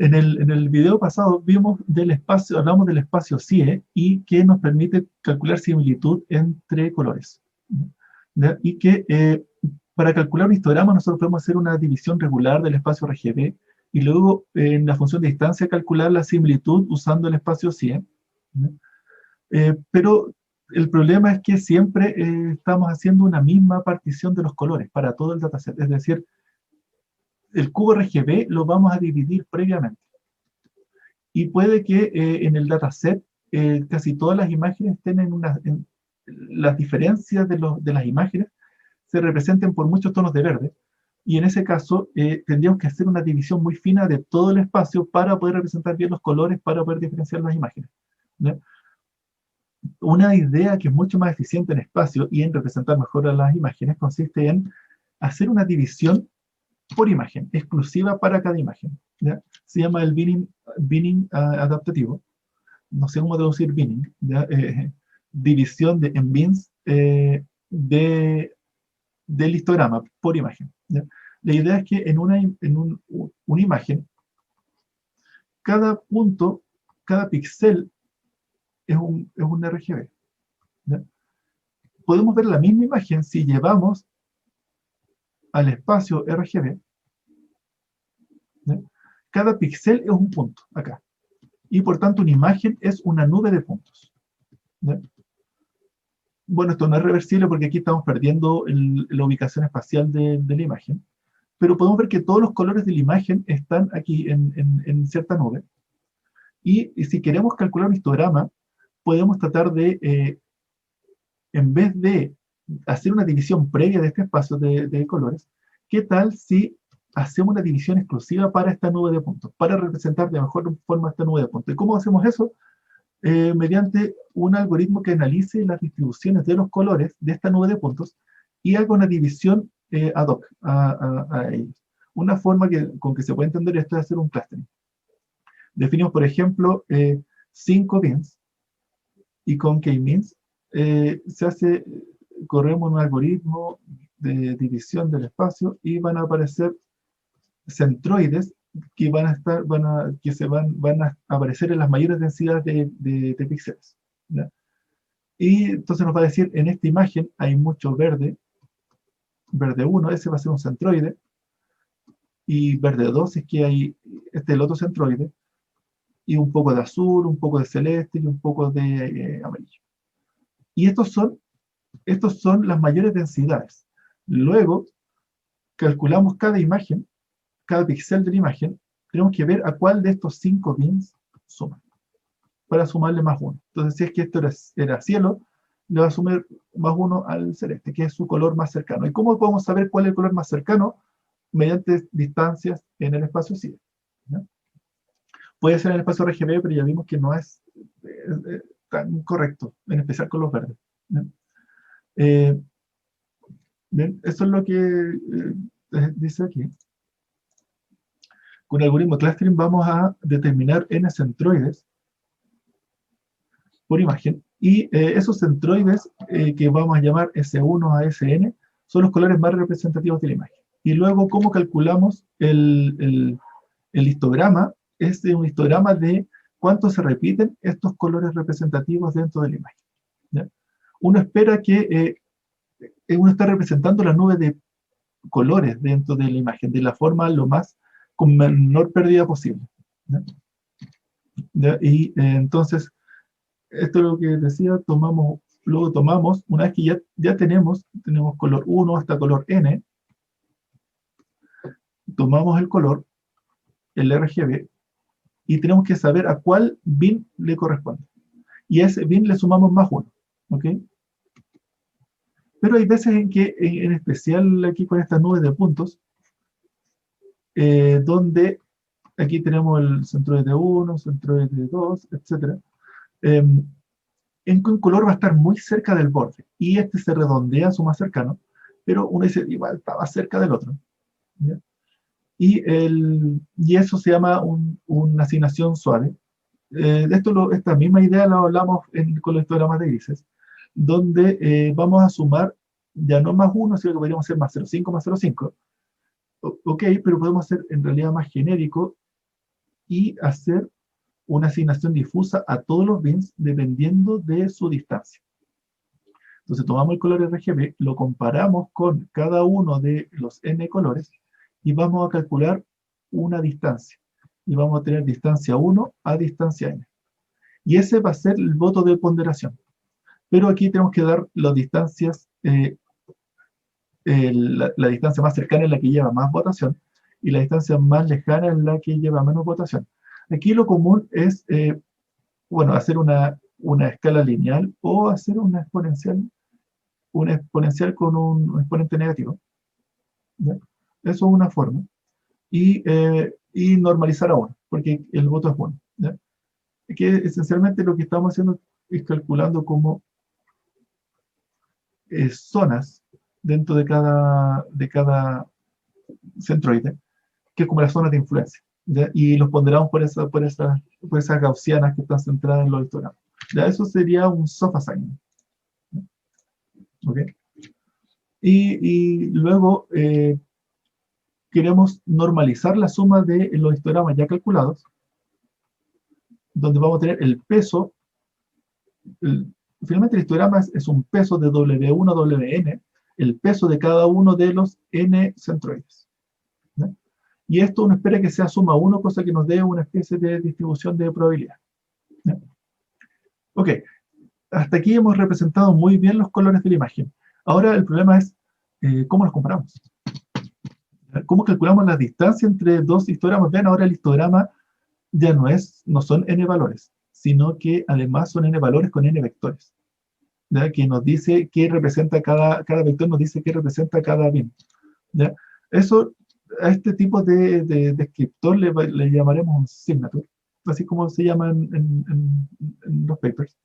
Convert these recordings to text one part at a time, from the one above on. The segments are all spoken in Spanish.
En el video pasado vimos del espacio, hablamos del espacio CIE y que nos permite calcular similitud entre colores. ¿Ya? Y que para calcular un histograma nosotros podemos hacer una división regular del espacio RGB y luego en la función de distancia calcular la similitud usando el espacio CIE. ¿Ya? Pero el problema es que siempre estamos haciendo una misma partición de los colores para todo el dataset. Es decir, el cubo RGB lo vamos a dividir previamente. Y puede que en el dataset casi todas las imágenes estén en las diferencias de las imágenes se representen por muchos tonos de verde. Y en ese caso tendríamos que hacer una división muy fina de todo el espacio para poder representar bien los colores, para poder diferenciar las imágenes. ¿No? Una idea que es mucho más eficiente en espacio y en representar mejor a las imágenes consiste en hacer una división por imagen, exclusiva para cada imagen. ¿Ya? Se llama el binning adaptativo. No sé cómo traducir binning. División en bins del histograma por imagen. ¿Ya? La idea es que en una imagen, cada punto, cada píxel es un RGB. ¿Ya? Podemos ver la misma imagen si llevamos al espacio RGB. ¿Ya? Cada píxel es un punto acá. Y por tanto una imagen es una nube de puntos. ¿Ya? Bueno, esto no es reversible porque aquí estamos perdiendo la ubicación espacial de la imagen. Pero podemos ver que todos los colores de la imagen están aquí en cierta nube. Y si queremos calcular un histograma, podemos tratar de, en vez de hacer una división previa de este espacio de colores, ¿qué tal si hacemos una división exclusiva para esta nube de puntos, para representar de mejor forma esta nube de puntos? ¿Y cómo hacemos eso? Mediante un algoritmo que analice las distribuciones de los colores de esta nube de puntos y haga una división ad hoc a ellos. Una forma con que se puede entender esto es hacer un clustering. Definimos, por ejemplo, 5 bins y con k-means corremos un algoritmo de división del espacio y van a aparecer centroides que van a aparecer en las mayores densidades de píxeles. ¿Ya? Y entonces nos va a decir, en esta imagen hay mucho verde 1, ese va a ser un centroide, y verde 2 es que hay, este es el otro centroide, y un poco de azul, un poco de celeste y un poco de amarillo. Y estos son las mayores densidades. Luego, calculamos cada imagen, cada píxel de la imagen, tenemos que ver a cuál de estos 5 bins suman, para sumarle más 1. Entonces, si es que esto era cielo, le va a sumar más 1 al celeste, que es su color más cercano. ¿Y cómo podemos saber cuál es el color más cercano? Mediante distancias en el espacio CIE. ¿Ya? Puede ser en el espacio RGB, pero ya vimos que no es tan correcto, en especial con los verdes. Bien, eso es lo que dice aquí. Con el algoritmo clustering vamos a determinar n centroides por imagen, y esos centroides que vamos a llamar S1 a Sn son los colores más representativos de la imagen. Y luego, ¿cómo calculamos el histograma? Es un histograma de cuánto se repiten estos colores representativos dentro de la imagen. ¿Ya? Uno espera que uno está representando la nube de colores dentro de la imagen, de la forma con menor pérdida posible. ¿Ya? ¿Ya? Y entonces, esto es lo que decía, luego tomamos, una vez que ya tenemos color 1 hasta color n, tomamos el color, el RGB, y tenemos que saber a cuál bin le corresponde. Y a ese bin le sumamos más 1. ¿Ok? Pero hay veces en que, en especial aquí con estas nubes de puntos, donde aquí tenemos el centroide 1, centroide 2, etc. En que un color va a estar muy cerca del borde, y este se redondea a su más cercano, pero uno dice, igual estaba cerca del otro. ¿Ya? Y eso se llama una asignación suave. Esta misma idea la hablamos con los histogramas de grises, donde vamos a sumar ya no más 1, sino que podríamos hacer más 0,5 más 0,5. Ok, pero podemos hacer en realidad más genérico y hacer una asignación difusa a todos los bins dependiendo de su distancia. Entonces tomamos el color RGB, lo comparamos con cada uno de los n colores y vamos a calcular una distancia. Y vamos a tener distancia 1 a distancia n. Y ese va a ser el voto de ponderación. Pero aquí tenemos que dar las distancias, la distancia más cercana es la que lleva más votación y la distancia más lejana es la que lleva menos votación. Aquí lo común es, bueno, hacer una escala lineal o hacer una exponencial con un exponente negativo. ¿Ya? Eso es una forma. Y normalizar a 1, porque el voto es 1. ¿Ya? Que esencialmente lo que estamos haciendo es calculando como zonas dentro de cada centroide, que es como las zonas de influencia. ¿Ya? Y los ponderamos por esas gaussianas que están centradas en los histogramas. ¿Ya? Eso sería un soft assignment. ¿Okay? Y luego queremos normalizar la suma de los histogramas ya calculados, donde vamos a tener el peso. Finalmente el histograma es un peso de W1 a WN, el peso de cada uno de los n centroides. ¿No? Y esto uno espera que sea suma 1, cosa que nos dé una especie de distribución de probabilidad. ¿No? Ok, hasta aquí hemos representado muy bien los colores de la imagen. Ahora el problema es cómo los comparamos. ¿Cómo calculamos la distancia entre dos histogramas? Vean, ahora el histograma ya no son n valores, sino que además son n valores con n vectores. ¿Ya? Que nos dice qué representa cada vector, nos dice qué representa cada bin. ¿Ya? Eso, a este tipo de descriptor le llamaremos un signature, así como se llama en los papers.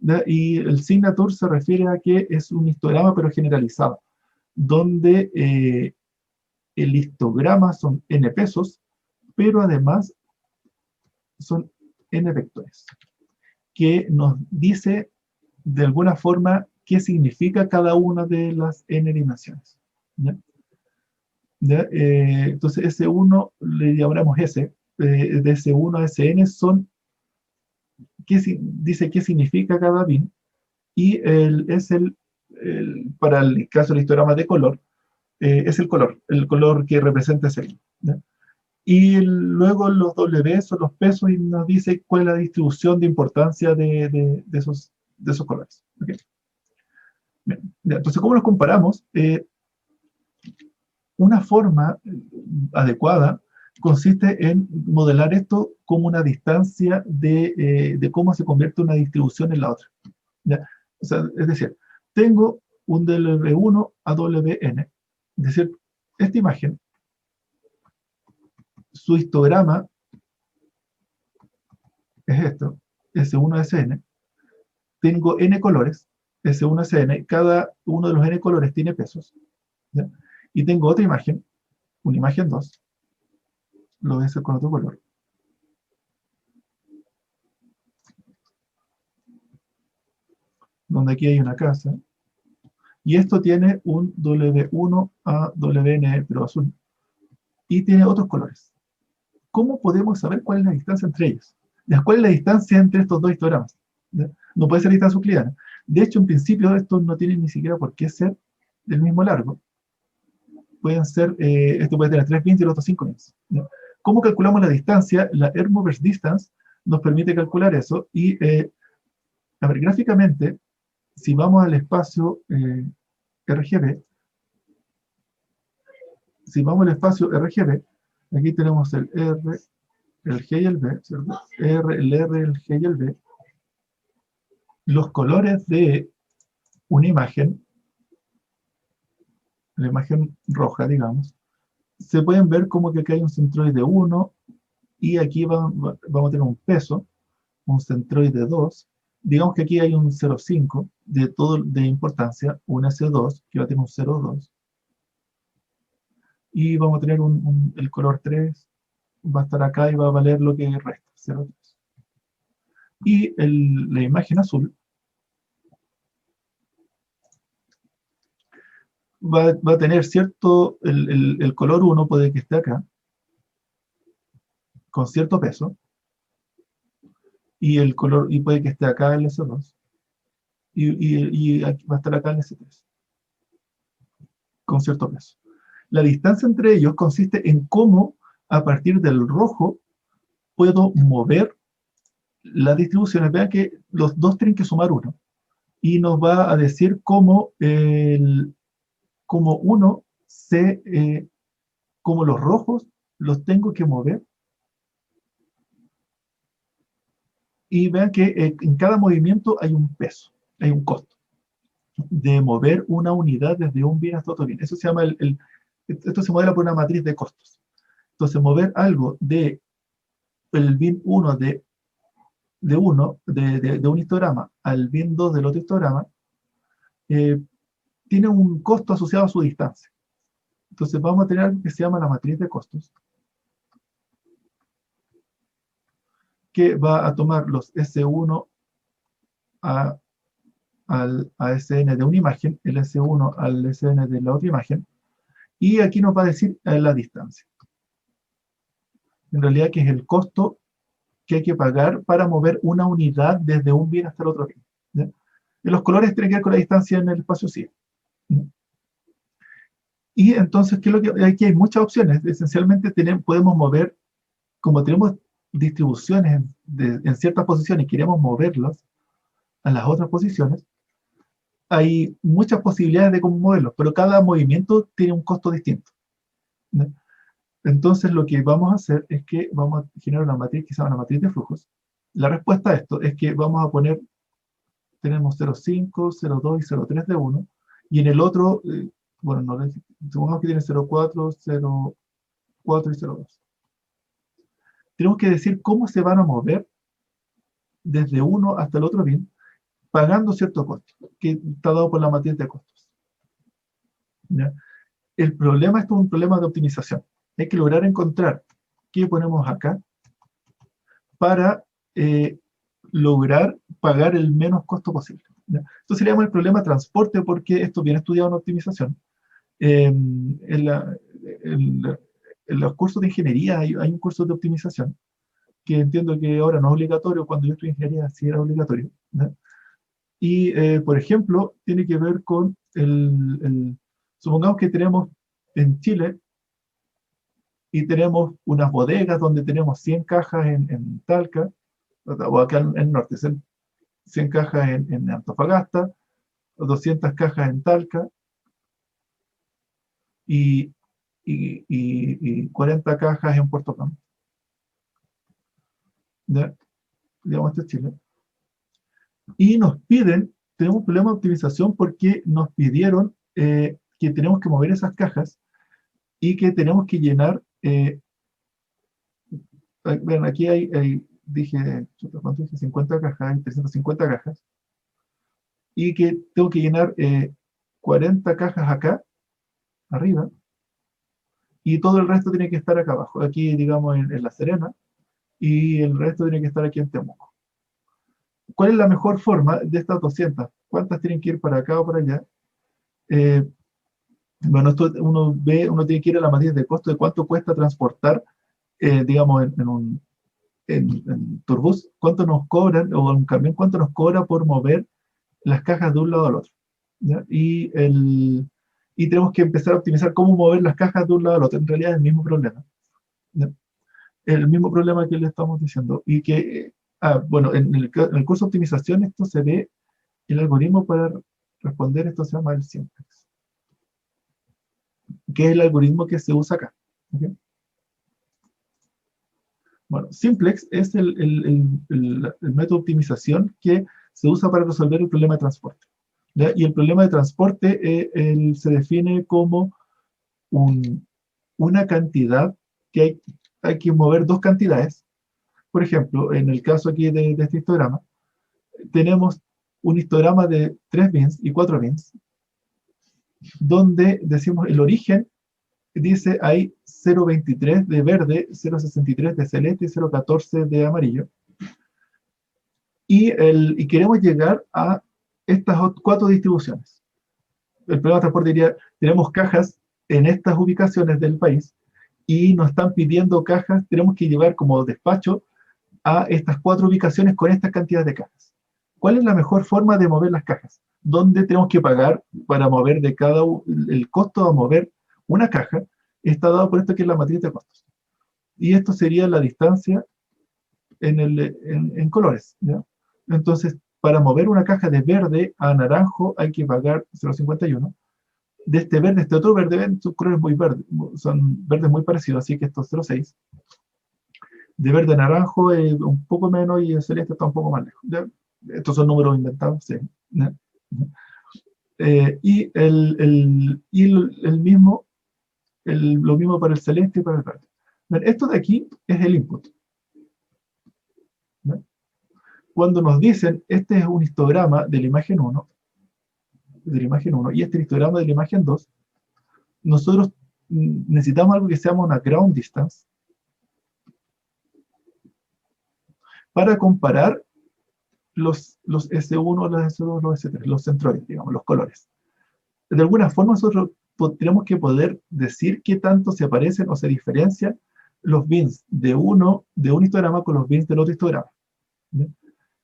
¿Ya? Y el signature se refiere a que es un histograma pero generalizado, donde el histograma son n pesos, pero además son n vectores, que nos dice de alguna forma qué significa cada una de las n dimensiones. ¿Ya? ¿Ya? Entonces S1 le llamaremos S, de S1 a Sn son, dice qué significa cada bin, y para el caso del histograma de color, es el color que representa ese bin. ¿Ya? Y luego los W son los pesos y nos dice cuál es la distribución de importancia de esos colores. ¿Okay? Bien. Entonces, ¿cómo los comparamos? Una forma adecuada consiste en modelar esto como una distancia de cómo se convierte una distribución en la otra. ¿Ya? O sea, es decir, tengo un W1 a WN, es decir, esta imagen, su histograma es esto, S1 SN, tengo N colores, S1 SN, cada uno de los N colores tiene pesos, ¿ya? Y tengo otra imagen, una imagen 2, lo voy a hacer con otro color. Donde aquí hay una casa, y esto tiene un W1 a WN, pero azul, y tiene otros colores. ¿Cómo podemos saber cuál es la distancia entre ellos? ¿Cuál es la distancia entre estos dos histogramas? ¿Ya? No puede ser distancia euclidiana. De hecho, en principio, estos no tienen ni siquiera por qué ser del mismo largo. Pueden ser, esto puede tener 3 bins y el otro 5 bins. ¿Ya? ¿Cómo calculamos la distancia? La Ermoverse Distance nos permite calcular eso. Y, a ver, gráficamente, si vamos al espacio RGB, si vamos al espacio RGB, aquí tenemos el R, el G y el B, ¿cierto? El R, el G y el B. Los colores de una imagen, la imagen roja, digamos, se pueden ver como que acá hay un centroide 1 y aquí vamos a tener un peso, un centroide 2. Digamos que aquí hay un 0,5 de importancia, un S2 que va a tener un 0,2. Y vamos a tener el color 3, va a estar acá y va a valer lo que resta, 0,3. Y la imagen azul va a tener cierto, el color 1 puede que esté acá, con cierto peso, y el color, y puede que esté acá el S2, y aquí va a estar acá el S3, con cierto peso. La distancia entre ellos consiste en cómo, a partir del rojo, puedo mover las distribuciones. Vean que los dos tienen que sumar uno. Y nos va a decir cómo uno cómo los rojos los tengo que mover. Y vean que en cada movimiento hay un peso, hay un costo de mover una unidad desde un bien hasta otro bien. Eso se llama esto se modela por una matriz de costos. Entonces, mover algo de el bin 1 de un histograma al bin 2 del otro histograma, eh, tiene un costo asociado a su distancia. Entonces vamos a tener algo que se llama la matriz de costos, que va a tomar los S1 a SN de una imagen, el S1 al SN de la otra imagen, y aquí nos va a decir la distancia. En realidad, que es el costo que hay que pagar para mover una unidad desde un bien hasta el otro bien. ¿Ya? Y los colores tienen que ver con la distancia en el espacio sí. Y entonces, ¿qué es lo que aquí hay muchas opciones? Esencialmente podemos mover, como tenemos distribuciones en ciertas posiciones y queremos moverlas a las otras posiciones, hay muchas posibilidades de cómo moverlos, pero cada movimiento tiene un costo distinto. ¿No? Entonces lo que vamos a hacer es que vamos a generar una matriz que se llama una matriz de flujos. La respuesta a esto es que vamos a poner, tenemos 0,5, 0,2 y 0,3 de uno, y en el otro, bueno, supongamos que tiene 0,4, 0,4 y 0,2. Tenemos que decir cómo se van a mover desde uno hasta el otro bin, pagando cierto costo, que está dado por la matriz de costos. ¿Ya? El problema, esto es un problema de optimización. Hay que lograr encontrar qué ponemos acá para lograr pagar el menos costo posible. ¿Ya? Esto se llama el problema de transporte, porque esto viene estudiado en optimización. En los cursos de ingeniería hay un curso de optimización, que entiendo que ahora no es obligatorio. Cuando yo estudié ingeniería sí era obligatorio. ¿Ya? Y, por ejemplo, tiene que ver con supongamos que tenemos en Chile y tenemos unas bodegas donde tenemos 100 cajas en Talca, o acá en el norte, 100 cajas en Antofagasta, 200 cajas en Talca y, y 40 cajas en Puerto Plata. ¿Ya? Digamos, este es Chile. Y nos piden, tenemos un problema de optimización porque nos pidieron que tenemos que mover esas cajas y que tenemos que llenar, bueno, aquí dije, ¿cuánto dije? 50 cajas, hay 350 cajas, y que tengo que llenar 40 cajas acá, arriba, y todo el resto tiene que estar acá abajo, aquí digamos en La Serena, y el resto tiene que estar aquí en Temuco. ¿Cuál es la mejor forma de estas 200? ¿Cuántas tienen que ir para acá o para allá? Bueno, esto uno tiene que ir a la matriz de costo de cuánto cuesta transportar, digamos, en Turbus, cuánto nos cobran, o en un camión, cuánto nos cobra por mover las cajas de un lado al otro. ¿Ya? Y tenemos que empezar a optimizar cómo mover las cajas de un lado al otro. En realidad es el mismo problema. ¿Ya? El mismo problema que le estamos diciendo. Y que, bueno, en el curso de optimización esto se ve, el algoritmo para responder esto se llama el simplex, que es el algoritmo que se usa acá. ¿Okay? Bueno, simplex es el método de optimización que se usa para resolver el problema de transporte. ¿Ya? Y el problema de transporte se define como una cantidad que hay que mover dos cantidades. Por ejemplo, en el caso aquí de este histograma, tenemos un histograma de 3 bins y 4 bins, donde decimos el origen, dice hay 0,23 de verde, 0,63 de celeste y 0,14 de amarillo. Y queremos llegar a estas 4 distribuciones. El problema de transporte diría, tenemos cajas en estas ubicaciones del país y nos están pidiendo cajas, tenemos que llevar como despacho a estas 4 ubicaciones con estas cantidades de cajas. ¿Cuál es la mejor forma de mover las cajas? ¿Dónde tenemos que pagar para mover de cada el costo a mover una caja? Está dado por esto que es la matriz de costos. Y esto sería la distancia en colores, ¿ya? Entonces, para mover una caja de verde a naranjo hay que pagar 0,51. De este verde, este otro verde, ven, sus colores muy verdes, son verdes muy parecidos, así que esto es 0,6. De verde a naranjo un poco menos y el celeste está un poco más lejos, ¿ya? Estos son números inventados, sí, ¿ya? Y lo mismo para el celeste y para el verde. Esto de aquí es el input, ¿ya? Cuando nos dicen, este es un histograma de la imagen 1, y este es el histograma de la imagen 2, nosotros necesitamos algo que se llama una ground distance para comparar los S1, los S2, los S3, los centroides, digamos, los colores. De alguna forma nosotros tenemos que poder decir qué tanto se parecen o se diferencian los bins de un histograma con los bins del otro histograma, ¿sí?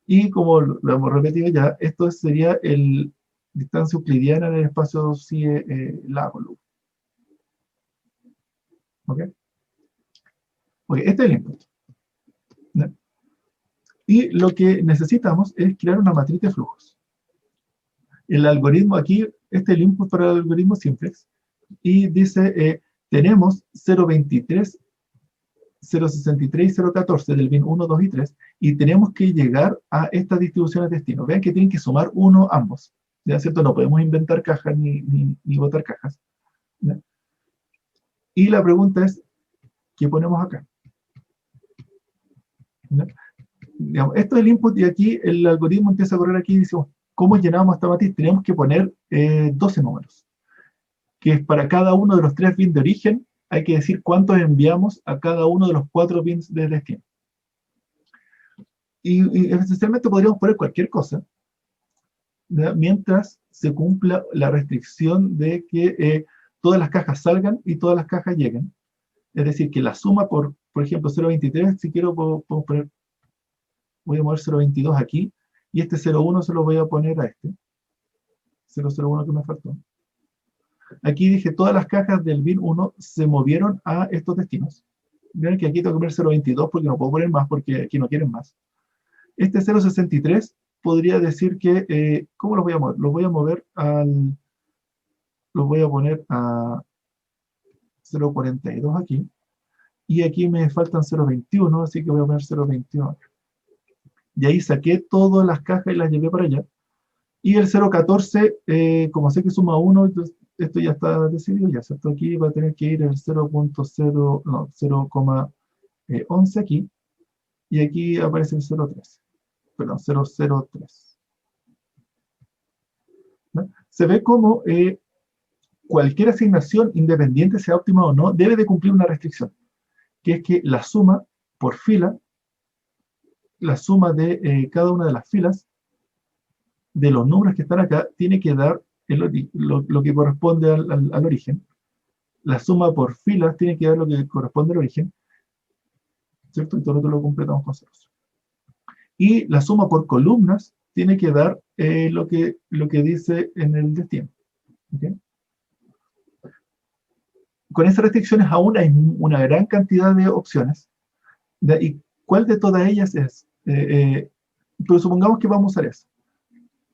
Y como lo hemos repetido ya, esto sería el distancia euclidiana en el espacio CIE-LAGO. ¿Ok? Ok, este es el input, ¿no? Y lo que necesitamos es crear una matriz de flujos. El algoritmo aquí, este es el input para el algoritmo simplex, y dice, tenemos 0,23, 0,63 y 0,14 del bin 1, 2 y 3, y tenemos que llegar a estas distribuciones de destino. Vean que tienen que sumar 1 ambos, ¿ya? ¿Cierto? No podemos inventar cajas ni botar cajas, ¿ya? Y la pregunta es, ¿qué ponemos acá? ¿Ya? Digamos, esto es el input y aquí el algoritmo empieza a correr aquí y decimos, ¿cómo llenamos esta matriz? Tenemos que poner 12 números, que es para cada uno de los 3 bits de origen, hay que decir cuántos enviamos a cada uno de los 4 bits de destino. Y esencialmente podríamos poner cualquier cosa, ¿ya? Mientras se cumpla la restricción de que todas las cajas salgan y todas las cajas lleguen. Es decir, que la suma por ejemplo, 0,23, si quiero puedo poner, voy a mover 0,22 aquí, y este 0,1 se lo voy a poner a este 0,01 que me faltó. Aquí dije, todas las cajas del bin 1 se movieron a estos destinos. Miren que aquí tengo que poner 0,22 porque no puedo poner más porque aquí no quieren más. Este 0,63 podría decir que, ¿cómo los voy a mover? Los voy a poner a 0,42 aquí. Y aquí me faltan 0,21, así que voy a poner 0,21. Y ahí saqué todas las cajas y las llevé para allá. Y el 0,14, como sé que suma 1, entonces esto ya está decidido, ya, ¿cierto? Aquí va a tener que ir el 0,0, no, 0,11 aquí, y aquí aparece el 0,13, perdón, 0,03. ¿No? Se ve como cualquier asignación, independiente sea óptima o no, debe de cumplir una restricción, que es que la suma por fila, la suma de cada una de las filas, de los números que están acá, tiene que dar lo que corresponde al origen. La suma por filas tiene que dar lo que corresponde al origen, ¿cierto? Y todo lo completamos con ceros. Y la suma por columnas tiene que dar lo que dice en el destino. ¿Okay? Con esas restricciones aún hay una gran cantidad de opciones. ¿Y cuál de todas ellas es? Pero supongamos que vamos a usar eso.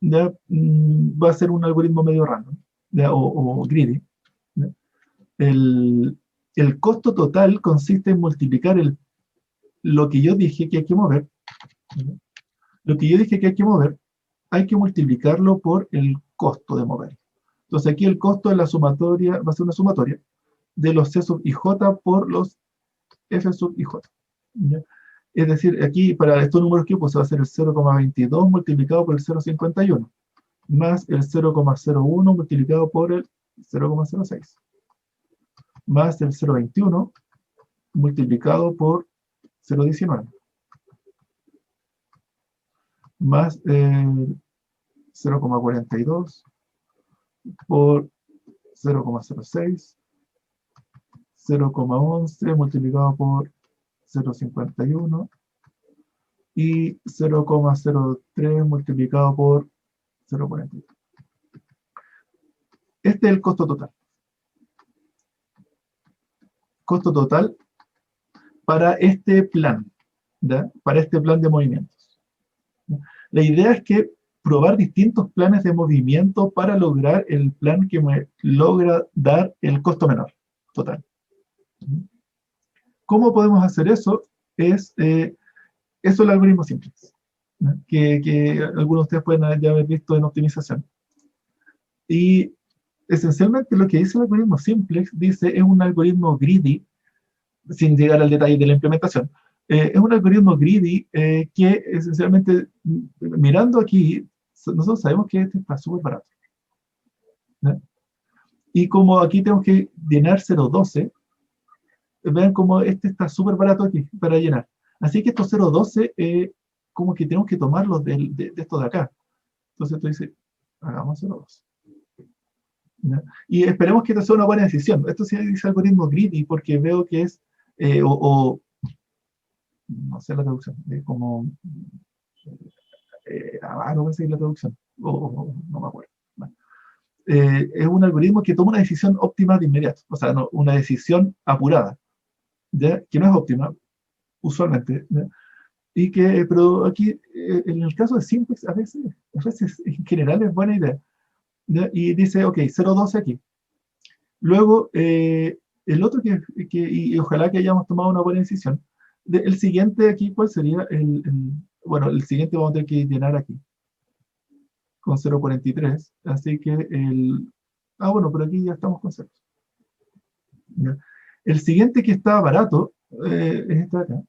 ¿Ya? Va a ser un algoritmo medio random, ¿ya? O greedy. ¿Ya? El costo total consiste en multiplicar lo que yo dije que hay que mover. ¿Ya? Lo que yo dije que hay que mover, hay que multiplicarlo por el costo de mover. Entonces aquí el costo de la sumatoria va a ser una sumatoria de los C sub i j por los F sub i j. ¿Ya? Es decir, aquí para estos números cubos va a ser el 0,22 multiplicado por el 0,51, más el 0,01 multiplicado por el 0,06, más el 0,21 multiplicado por 0,19, más el 0,42 por 0,06, 0,11 multiplicado por 0,51 y 0,03 multiplicado por 0,43. Este es el costo total. Costo total para este plan, ¿ya? Para este plan de movimientos. La idea es que probar distintos planes de movimiento para lograr el plan que me logra dar el costo menor total. ¿Cómo podemos hacer eso? Eso es el algoritmo simplex, ¿no? Que algunos de ustedes pueden ya haber visto en optimización. Y esencialmente lo que dice el algoritmo simplex, dice, es un algoritmo greedy, sin llegar al detalle de la implementación. Es un algoritmo greedy que esencialmente, mirando aquí, nosotros sabemos que este está súper barato, ¿no? Y como aquí tenemos que llenar 0,12, vean como este está súper barato aquí para llenar. Así que estos 0,12, como que tenemos que tomarlos de esto de acá. Entonces tú dices, hagamos 0,12. ¿Ya? Y esperemos que esta sea una buena decisión. Esto sí dice algoritmo greedy porque veo que es, no sé la traducción, como, no voy a seguir la traducción, no me acuerdo. Bueno, es un algoritmo que toma una decisión óptima de inmediato, o sea, no, una decisión apurada, ¿ya? Que no es óptima, usualmente, ¿ya? Y que, pero aquí, en el caso de Simplex, a veces en general es buena idea, ¿ya? Y dice, ok, 0,12 aquí. Luego, el otro y ojalá que hayamos tomado una buena decisión. El siguiente aquí, ¿cuál sería? Bueno, el siguiente vamos a tener que llenar aquí, con 0,43. Así que bueno, pero aquí ya estamos con 0. ¿Ya? El siguiente que está barato es este de acá.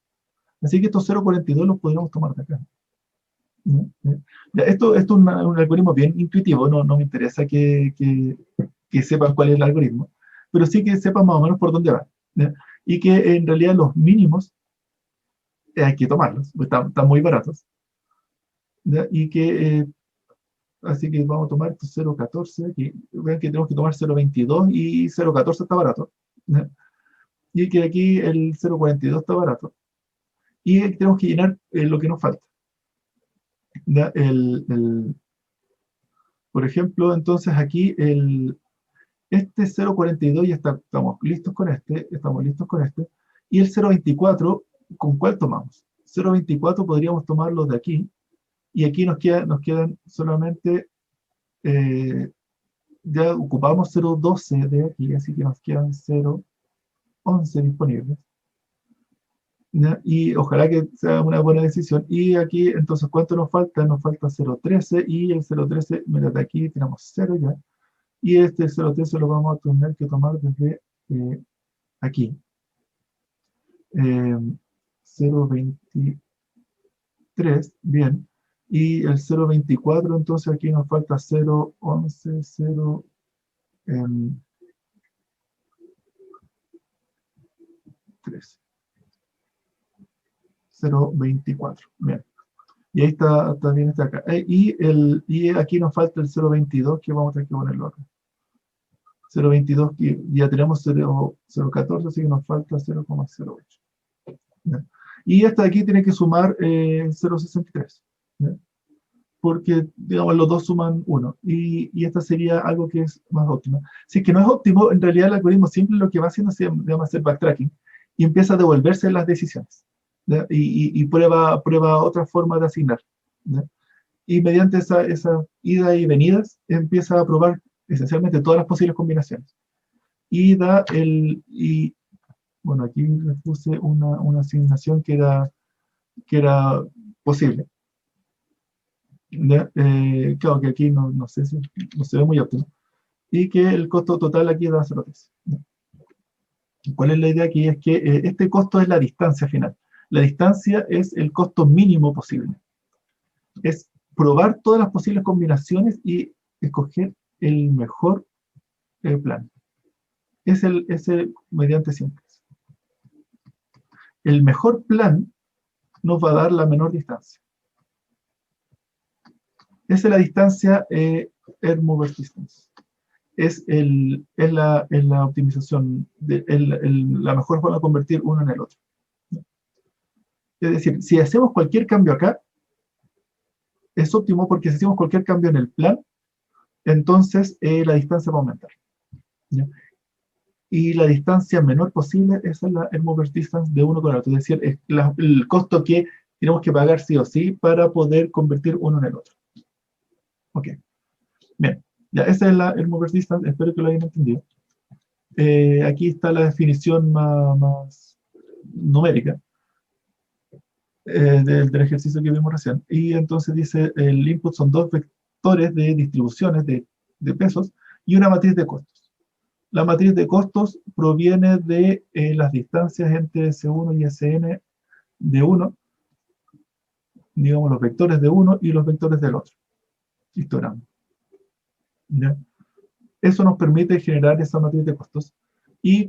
Así que estos 0,42 los podríamos tomar de acá. ¿Ya? Ya, esto es un algoritmo bien intuitivo, no me interesa que sepan cuál es el algoritmo, pero sí que sepan más o menos por dónde va, ¿ya? Y que en realidad los mínimos hay que tomarlos, porque están muy baratos, ¿ya? Y que, así que vamos a tomar estos 0,14 aquí, vean que tenemos que tomar 0,22 y 0,14 está barato, ¿ya? Y que aquí el 0,42 está barato, y tenemos que llenar lo que nos falta, ¿ya? Por ejemplo, entonces aquí este 0,42 ya estamos listos con este, y el 0,24, ¿con cuál tomamos? 0,24 podríamos tomarlo de aquí, y aquí nos quedan solamente, ya ocupamos 0,12 de aquí, así que nos quedan 0,11 disponibles, ¿ya? Y ojalá que sea una buena decisión. Y aquí, entonces, ¿cuánto nos falta? Nos falta 0,13, y el 0,13, mira, de aquí tenemos 0 ya. Y este 0,13 lo vamos a tener que tomar desde aquí. 0,23, bien. Y el 0,24, entonces aquí nos falta 0,11, 0,13. 0,24, bien. Y ahí está, también está acá. Y aquí nos falta el 0,22, que vamos a tener que ponerlo acá. 0,22, que ya tenemos 0,14, así que nos falta 0,08. ¿Ya? Y esta de aquí tiene que sumar 0,63. ¿Ya? Porque, digamos, los dos suman 1. Y esta sería algo que es más óptimo. Si es que no es óptimo, en realidad el algoritmo simple lo que va haciendo se llama hacer backtracking y empieza a devolverse las decisiones. ¿Ya? Y prueba otra forma de asignar. ¿Ya? Y mediante esa ida y venidas empieza a probar esencialmente todas las posibles combinaciones. Y bueno, aquí les puse una asignación que era posible. ¿Ya? Claro que aquí no sé si no se ve muy óptimo. Y que el costo total aquí da 0,3. ¿Ya? ¿Cuál es la idea aquí? Es que este costo es la distancia final. La distancia es el costo mínimo posible. Es probar todas las posibles combinaciones y escoger el mejor plan. Es el mediante simples. El mejor plan nos va a dar la menor distancia. Esa es la distancia Ermobert distance. es la optimización, la mejor forma de convertir uno en el otro. Es decir, si hacemos cualquier cambio acá, es óptimo porque si hacemos cualquier cambio en el plan, entonces la distancia va a aumentar. ¿Ya? Y la distancia menor posible, esa es la Elmhorst distance de uno con el otro, es decir, es el costo que tenemos que pagar sí o sí para poder convertir uno en el otro. Ok, bien, ya esa es la Elmhorst distance, espero que lo hayan entendido. Aquí está la definición más numérica del ejercicio que vimos recién. Y entonces dice, el input son dos vectores de distribuciones de pesos y una matriz de costos. La matriz de costos proviene de las distancias entre S1 y Sn de uno, digamos los vectores de uno y los vectores del otro histograma. ¿Ya? Eso nos permite generar esa matriz de costos. Y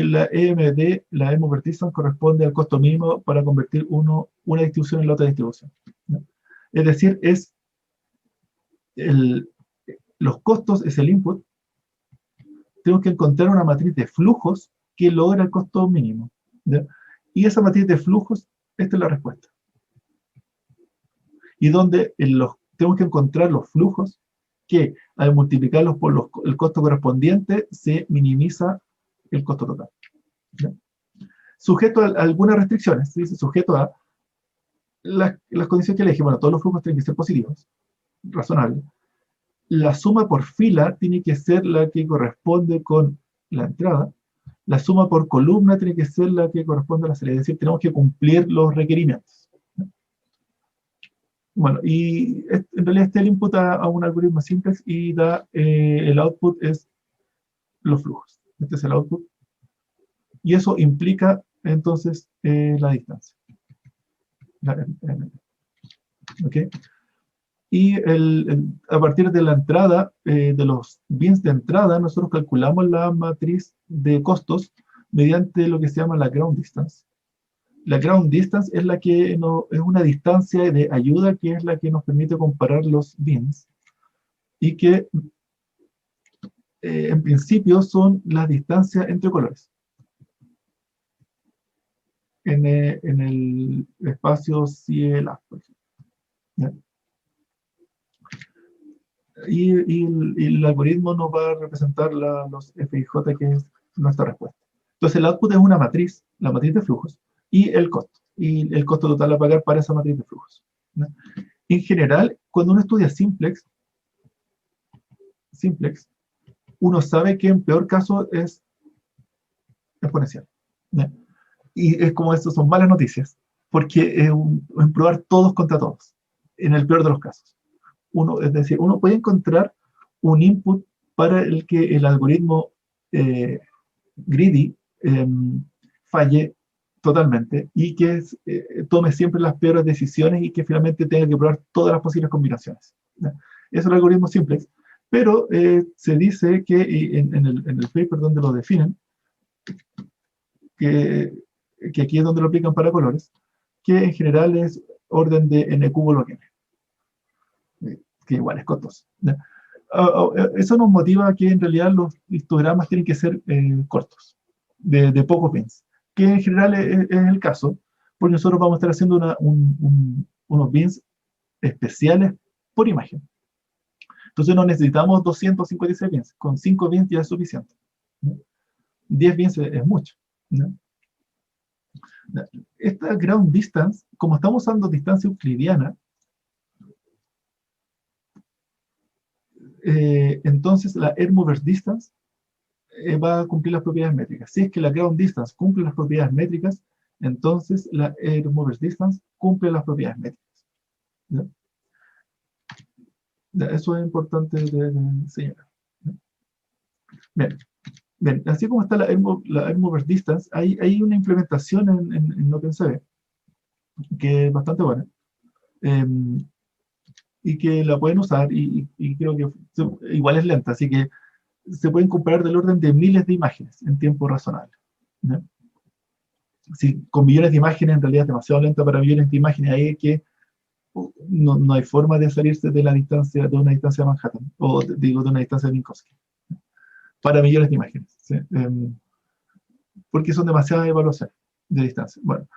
la EMD, la Elmhorst distance, corresponde al costo mínimo para convertir una distribución en la otra distribución. ¿No? Es decir, los costos es el input. Tenemos que encontrar una matriz de flujos que logra el costo mínimo. ¿Ya? Y esa matriz de flujos, esta es la respuesta. Y donde tenemos que encontrar los flujos que al multiplicarlos por el costo correspondiente se minimiza el costo total. ¿Ya? Sujeto a algunas restricciones, se dice sujeto a las condiciones que le dije. Bueno, todos los flujos tienen que ser positivos, razonable. La suma por fila tiene que ser la que corresponde con la entrada. La suma por columna tiene que ser la que corresponde a la salida. Es decir, tenemos que cumplir los requerimientos. Bueno, y en realidad el input a un algoritmo simplex y da el output es los flujos. Este es el output. Y eso implica entonces la distancia. ¿Ok? Y a partir de la entrada, de los bins de entrada, nosotros calculamos la matriz de costos mediante lo que se llama la ground distance. La ground distance es la que es una distancia de ayuda que es la que nos permite comparar los bins y que en principio son las distancias entre colores. En el espacio CLA, por ejemplo. ¿Ya? Y el algoritmo nos va a representar los FIJ, que es nuestra respuesta. Entonces el output es una matriz, la matriz de flujos, y el costo total a pagar para esa matriz de flujos. ¿No? En general, cuando uno estudia simplex, uno sabe que en peor caso es exponencial. ¿No? Y es como esto, son malas noticias, porque es probar todos contra todos, en el peor de los casos. Es decir, uno puede encontrar un input para el que el algoritmo greedy falle totalmente y que tome siempre las peores decisiones y que finalmente tenga que probar todas las posibles combinaciones. ¿Ya? Eso es el algoritmo simplex, pero se dice que en el paper donde lo definen, que aquí es donde lo aplican para colores, que en general es orden de n cubo log n, que igual es costoso. ¿Ya? Eso nos motiva a que en realidad los histogramas tienen que ser cortos, de pocos bins, que en general es el caso, porque nosotros vamos a estar haciendo unos bins especiales por imagen. Entonces no necesitamos 256 bins, con 5 bins ya es suficiente. ¿No? 10 bins es mucho. ¿No? Esta ground distance, como estamos usando distancia euclidiana, entonces la Elmhorst distance va a cumplir las propiedades métricas. Si es que la ground distance cumple las propiedades métricas, entonces la Elmhorst distance cumple las propiedades métricas. ¿Ya? Eso es importante de señalar. Bien. Bien, así como está la Elmhorst distance, hay una implementación en OpenCV que es bastante buena y que la pueden usar y creo que igual es lenta, así que se pueden comparar del orden de miles de imágenes en tiempo razonable. ¿No? Si con millones de imágenes en realidad es demasiado lenta para millones de imágenes, ahí es que no hay forma de salirse de la distancia, de una distancia de Manhattan, o digo, de una distancia de Minkowski. para millones de imágenes, ¿sí? Porque son demasiadas evaluaciones de distancia. Bueno,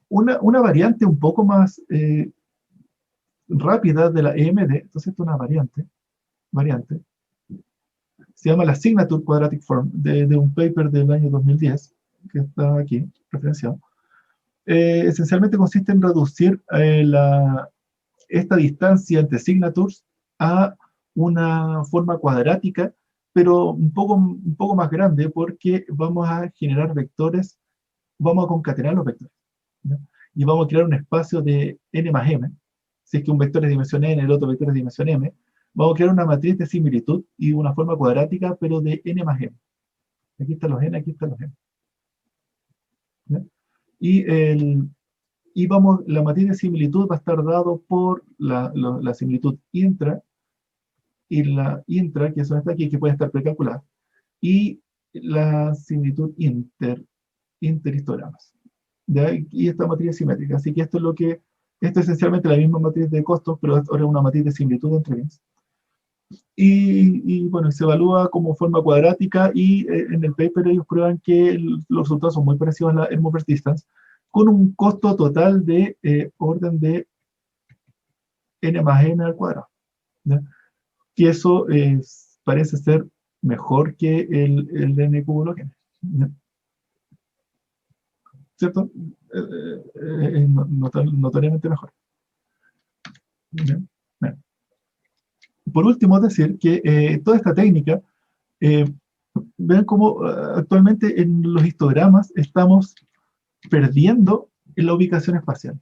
una variante un poco más rápida de la EMD, entonces esto es una variante, se llama la Signature Quadratic Form, de un paper del año 2010, que está aquí referenciado. Esencialmente consiste en reducir esta distancia entre signatures a una forma cuadrática, pero un poco más grande, porque vamos a generar vectores, vamos a concatenar los vectores, ¿ya? Y vamos a crear un espacio de n más m. Si es que un vector es de dimensión n, el otro vector es de dimensión m, vamos a crear una matriz de similitud y una forma cuadrática, pero de n más m. Aquí están los n, aquí están los m, ¿ya? Y, la matriz de similitud va a estar dado por la similitud intra, y la intra, que es esta aquí, que puede estar precalculada, y la similitud interhistogramas, ¿ya? Y esta matriz es simétrica. Así que esto es esencialmente la misma matriz de costos, pero ahora es una matriz de similitud entre bienes. Bueno, se evalúa como forma cuadrática, y en el paper ellos prueban que los resultados son muy parecidos a la Hermoverse Distance, con un costo total de orden de n más n al cuadrado, ¿ya? Que eso parece ser mejor que el de n cubo log n, ¿ya? ¿Cierto? Notoriamente mejor, ¿ya? Bueno. Por último, decir que toda esta técnica, eh, ven cómo actualmente en los histogramas estamos perdiendo en la ubicación espacial.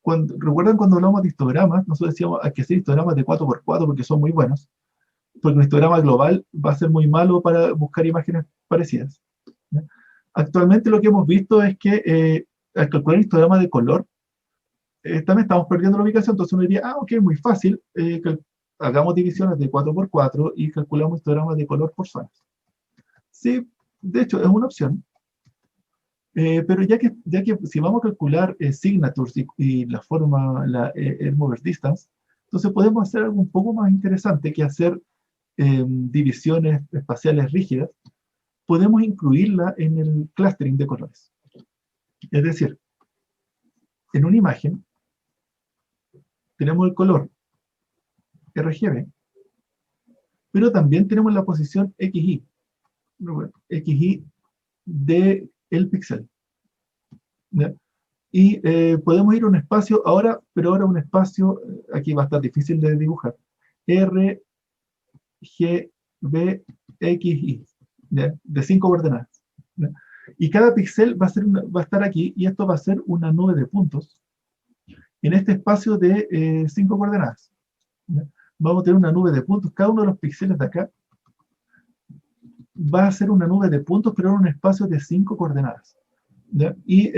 ¿Recuerdan cuando hablamos de histogramas? Nosotros decíamos hay que hacer histogramas de 4x4 porque son muy buenos, porque un histograma global va a ser muy malo para buscar imágenes parecidas, ¿ya? Actualmente lo que hemos visto es que al calcular histogramas de color, también estamos perdiendo la ubicación. Entonces uno diría, ok, muy fácil, hagamos divisiones de 4x4 y calculamos histogramas de color por zonas. Sí, de hecho es una opción, pero ya que si vamos a calcular signatures y la forma, Hermoverse Distance, entonces podemos hacer algo un poco más interesante que hacer divisiones espaciales rígidas. Podemos incluirla en el clustering de colores. Es decir, en una imagen tenemos el color RGB, pero también tenemos la posición XY de el píxel, ¿ya? Y podemos ir a un espacio ahora, pero ahora un espacio, aquí va a estar difícil de dibujar, R, G, B, X, Y, ¿ya? De 5 coordenadas, ¿ya? Y cada píxel va a estar aquí, y esto va a ser una nube de puntos en este espacio de 5 coordenadas, ¿ya? Vamos a tener una nube de puntos. Cada uno de los píxeles de acá va a ser una nube de puntos, pero en un espacio de 5 coordenadas, ¿ya? Y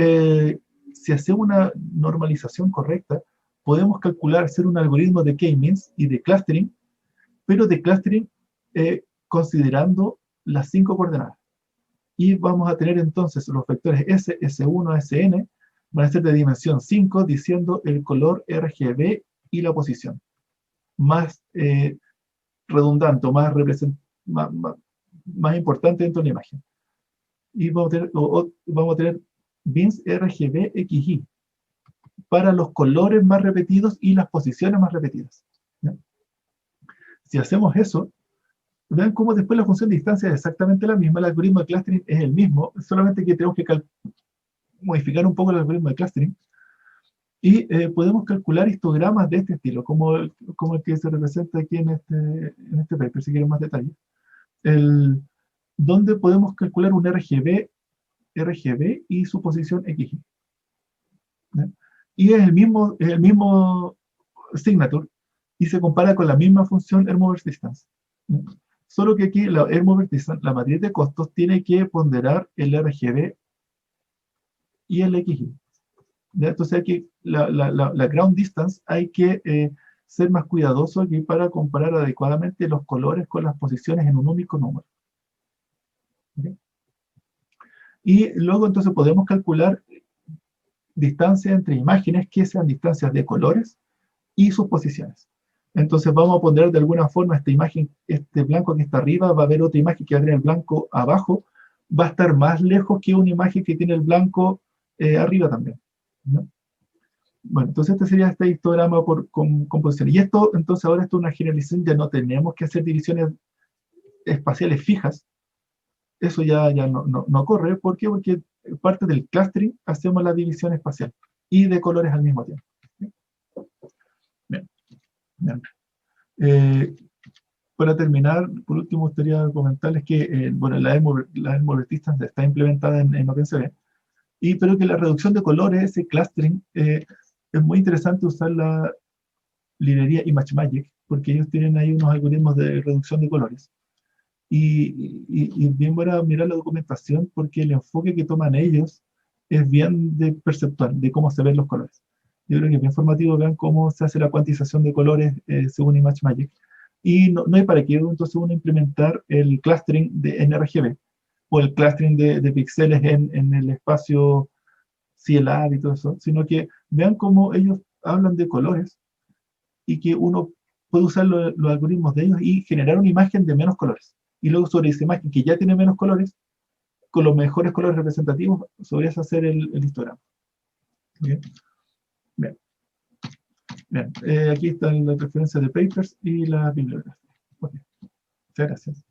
si hacemos una normalización correcta, podemos hacer un algoritmo de K-means y de clustering, pero de clustering considerando las 5 coordenadas. Y vamos a tener entonces los vectores S, S1, Sn, van a ser de dimensión 5, diciendo el color RGB y la posición. Más redundante, más importante dentro de la imagen. Y vamos a tener bins RGB XY para los colores más repetidos y las posiciones más repetidas, ¿ya? Si hacemos eso, vean cómo después la función de distancia es exactamente la misma, el algoritmo de clustering es el mismo, solamente que tenemos que modificar un poco el algoritmo de clustering, y podemos calcular histogramas de este estilo, como el que se representa aquí en este paper, si quieren más detalles, donde podemos calcular un RGB y su posición XY, ¿ya? Y es el mismo signature, y se compara con la misma función Hermoverse Distance, ¿ya? Solo que aquí la Hermoverse Distance, la matriz de costos, tiene que ponderar el RGB y el XY, ¿ya? Entonces aquí la ground distance hay que ser más cuidadoso aquí para comparar adecuadamente los colores con las posiciones en un único número, ¿okay? Y luego entonces podemos calcular distancias entre imágenes que sean distancias de colores y sus posiciones. Entonces vamos a poner de alguna forma esta imagen, este blanco que está arriba, va a haber otra imagen que va a tener el blanco abajo, va a estar más lejos que una imagen que tiene el blanco arriba también, ¿no? Bueno, entonces este sería este histograma por composición. Y esto, entonces ahora esto es una generalización, ya no tenemos que hacer divisiones espaciales fijas, eso ya no corre. ¿Por qué? Porque parte del clustering hacemos la división espacial y de colores al mismo tiempo. Bien, bien. Eh, para terminar, por último, me gustaría comentarles que bueno, la Elmo Distance está implementada en OpenCV, pero que la reducción de colores, ese clustering, es muy interesante usar la librería ImageMagick, porque ellos tienen ahí unos algoritmos de reducción de colores. Y bien voy a mirar la documentación porque el enfoque que toman ellos es bien de perceptual, de cómo se ven los colores. Yo creo que es bien formativo, vean cómo se hace la cuantización de colores según ImageMagick. Y no hay para qué entonces uno implementar el clustering de NRGB o el clustering de píxeles en el espacio CLR y todo eso, sino que vean cómo ellos hablan de colores y que uno puede usar los algoritmos de ellos y generar una imagen de menos colores. Y luego sobre esa imagen que ya tiene menos colores, con los mejores colores representativos, sobre eso hacer el histograma. Bien, bien, bien. Aquí están las referencias de papers y la bibliografía. Okay. Muchas gracias.